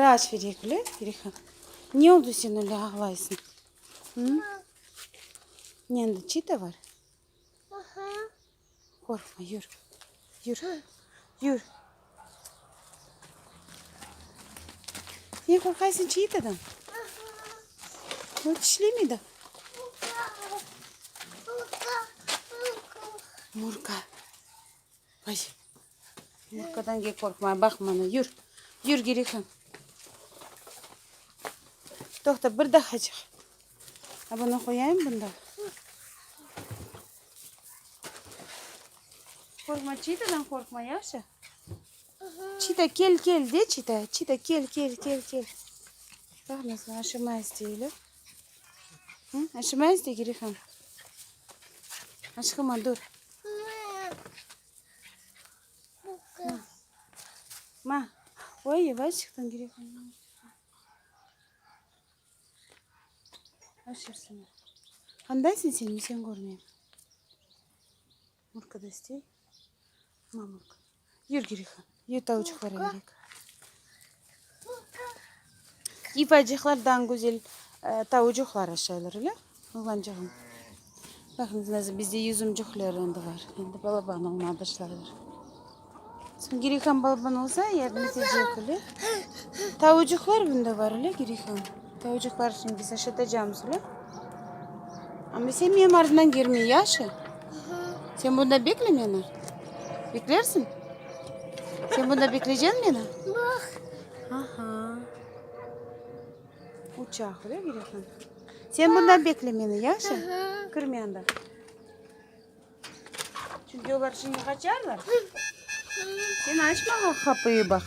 Yumurtaları aç vereyim öyle. Girikan. Ne oldu sen öyle ağlaysın? Hı? Yanında çita var. Korkma yürü. Yürü. Yürü. Niye korkaysın çitadan? O dişli miydi? Murka. Ay. Murkadan gel korkma. Bakma bana. Yürü. Yürü Girikan. Doktor bir daha çık. Ha bunu koyayım bunda. Korkma çitadan korkma yaşa. Çita gel de çita. Çita gel. Bak nasıl aşama isteyelim. Hı? Aşama iste Girikan. Aşkıma dur. Ma. Oy yavaş çıktın Girikan. Aşırsın. Kandaysın sen mi sen görmeyeyim. Murka da istey. Mamurka. Yürü Girikan. Yürü tavucuklara gerek. İfacıklardan güzel tavucuklar aşağılar öyle. Oğlancağım. Bakınız nasıl bizde yüzümcükler önde var. Şimdi balaban olmadı aşağılar. Son Girikan balaban olsa yardım edecek öyle. Tavucuklar bunda var öyle Girikan. Tavucuklar şimdi biz aşatacağımız öyle. Ama sen benim ardından girmeyi yaşa. Sen bunda bekle beni. Beklersin. Sen bunda bekleyeceksin beni. Bak. Aha. Uçak öyle Girikan. Sen bundan bekle beni yaşa. Kırmayanda. Çünkü onlar şimdi kaçarlar. Sen açma kapıyı bak.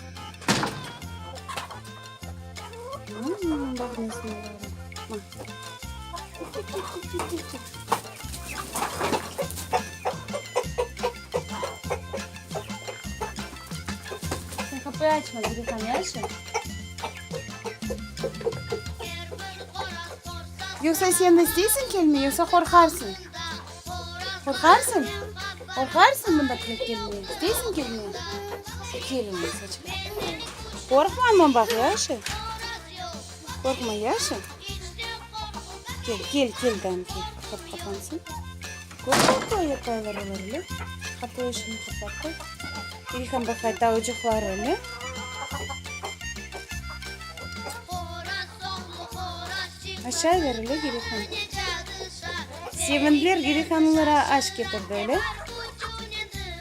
Bak nasıl var. Sen kapıyı açma Girikan yaşa. Yoksa sen de istiyorsun gelmeyi yoksa korkarsın. Korkarsın. Korkarsın bunda gelmeyi. İstiyorsun gelmeyi. Gelmeyi saçma. Korkma ama bak Yaşa. Korkma Yaşa. Gel gel. Kapı kapansın. Korkma yaparlar öyle. Kapıyı şimdi kapattı. İlkan bakay tavucuklar öyle. Aşağı ver öyle Girikan. Sevindiler Girikanlılara aşk getirdi öyle.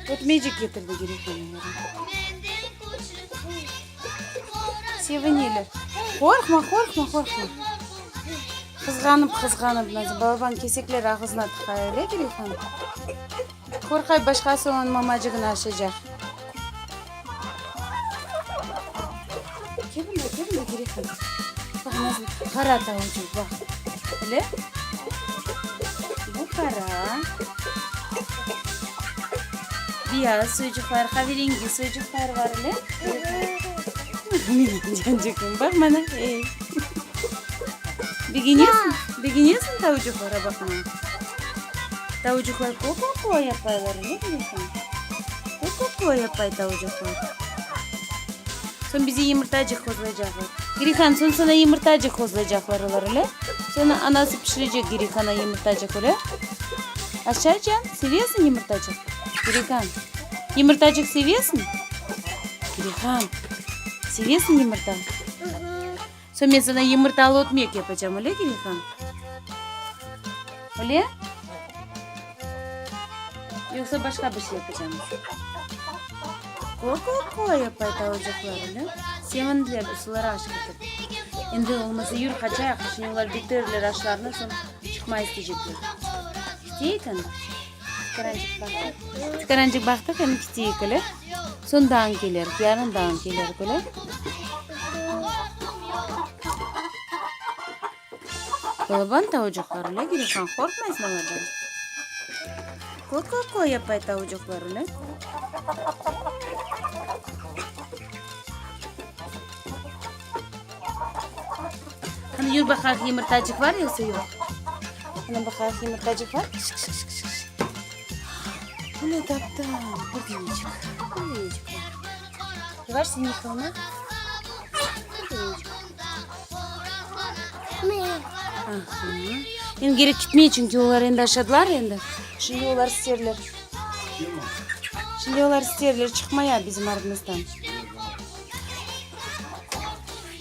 Ötmeyecek getirdi Girikanlılara. Seviniler. Korkma. Kızganıp nasıl baban kesekler ağzına tıkay öyle Girikan. Korkay başkası onun mamacığını açacak. Kevin Girikan. Bak nasıl kara tavucuk bak. Öyle. Bu kara. Beyaz sucuklar, kahverengi sucuklar var öyle. Cancıkım bak bana. Beginiyorsun tavucuklara bakma. Tavucuklar koko yaparlar öyle mi? Koko yapay tavucuklar. Sonra bizi yumurtacık kozlayacaklar. Girikan sonra sana yumurtacık kozlayacaklar öyle. Sonra anası pişirecek Girikan'a yumurtacık öyle. Aşağıcan seviyorsun yumurtacık. Girikan. Yumurtacık seviyorsun? Girikan. Seviyorsun yumurta? Sonra ben sana yumurtalı otmiyek yapacağım öyle Girikan. Öyle? Yoksa başka bir şey yapacağım. Koko yapay tavucuklar öyle. Sevindiler sulara aşk edip. Şimdi olmasa yürü kaçayak. Şimdi onlar bitirirler aşlarına sonra çıkma isteyecekler. İsteyken. Çıkarancık baktık hem isteyik öyle. Sondan gelir, yarından gelir öyle. Balaban tavucuklar öyle Girikan korkmayasın onlardan. Koko yapay tavucuklar öyle. Hani yürü bakalım yumurtacık var yoksa yok. Hani bakalım yumurtacık var. Bu ne tatlı. Bu yiyecek. Yavaş seni yıkama. Endi gerek gitmey çünkü ular endi aşadılar endi. Şimdi ular isterler. Şimdi ular isterler çıkmaya bizim aramızdan.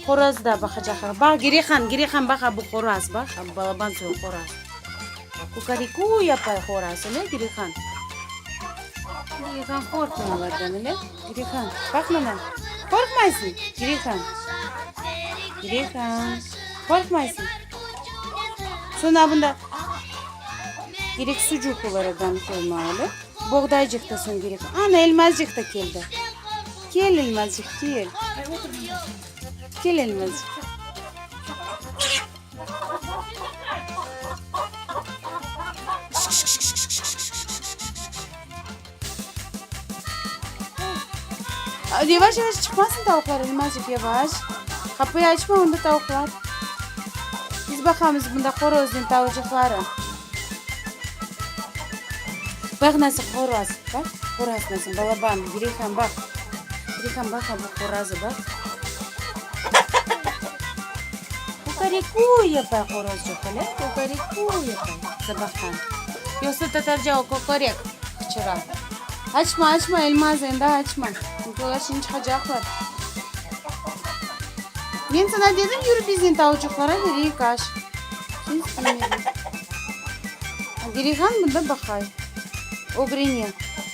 Horoz da bakacaklar. Bak Girihan bak bu horoz bak. Balaban söylüyor horoz. Kukariku yapar horoz öyle Girihan. Girihan korkmuyorlardan öyle. Girihan bak bana. Korkmaysın Girihan. Girihan korkmaysın. Sonra bunda gerek sucuk olaraktan koymalı. Buğdaycık da son gerek. Ana elmazcık da geldi. Gel elmazcık gel. Gel elmazcık. Yavaş yavaş çıkmasın tavuklar elmazcık yavaş. Kapıyı açma onda tavuklar. Biz bakamız bunda horozun tavucukları. Bak nasıl horoz bak. Horoz nasıl balaban Girihan bak. Girihan bak bu horozu bak. Kukariku yapar horozcuk öyle. Kukariku yapar sabahtan. Yoksa Tatarca o kukarik çıra. Açma elmaz enda açma. Çünkü onlar şimdi çıkacaklar. Ben sana dedim yürü bizim tavucuklara nereye kaç. Şimdi bilmiyorum. Girihan bunda bakay. O birine.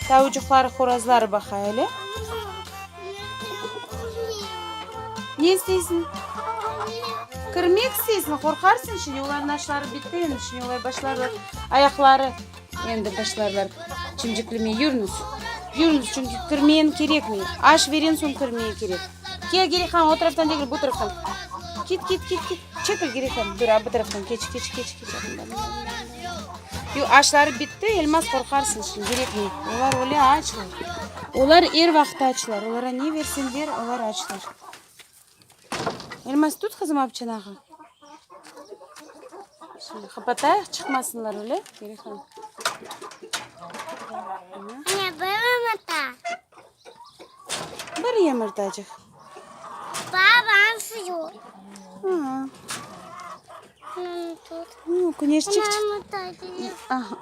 Tavucukları horozları bakay öyle. Ne istiyorsun? Kırmak istiyorsun, korkarsın şimdi. Onların aşları bitti yani. Şimdi onlar başlarlar, ayakları. Endi başlarlar. Çimciklemeye yürünüz. Yürünüz çünkü kırmayan gerek mi? Aş verin son kırmaya gerek. Gel Girihan o taraftan değil bu taraftan. Git. Çekil Girihan. Dur bu taraftan geç. Yo aşları bitti. Elmas korkarsın şimdi. Gerek mi? Onlar öyle açlar. Onlar er vakti açlar. Onlara ne versin der, onlar açlar. Elmas tut kızım abi çanağı. Şimdi kapatayım çıkmasınlar öyle. Girihan. Anne böyle Bir yumurtacık. Baba suyu. Ha. Tut. Güneş çık. Anne Aha.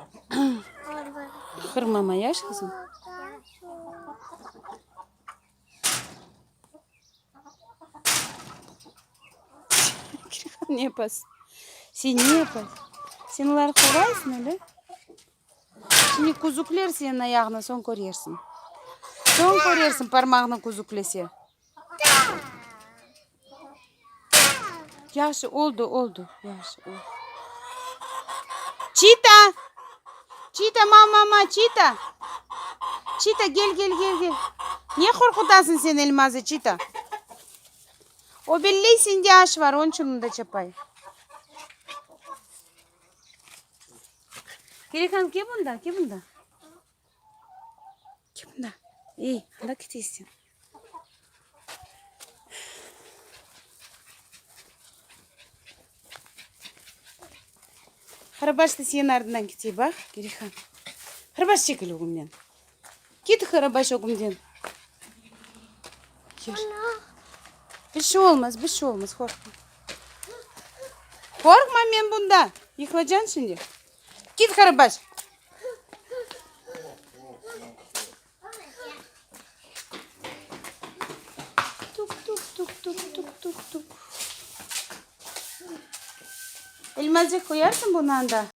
Kırmama yaş kızım. Ne yapasın? Sen ne yapasın? Sen onları kovarsın öyle. Şimdi kuzuklar senin ayağına son koruyorsun. Son koruyorsun parmağını kuzuklesi. Yaşı oldu. Yaşı oldu. Çita mama Çita. Çita gel. Niye korkutasın sen elmazı Çita? O belli sende aş var onun için de çapay. Girihan ki bunda. İyi, hala gidiyorsun. Harabaş da senin ardından gidiyor bak Girihan. Harabaş çekil oğlumdan. Git Harabaş oğlumdan. Bir şey olmaz korkma. Korkma ben bunda. Yıkılacaksın şimdi. Git Harabaş. Tuk. Elmacık koyarsın bundan da.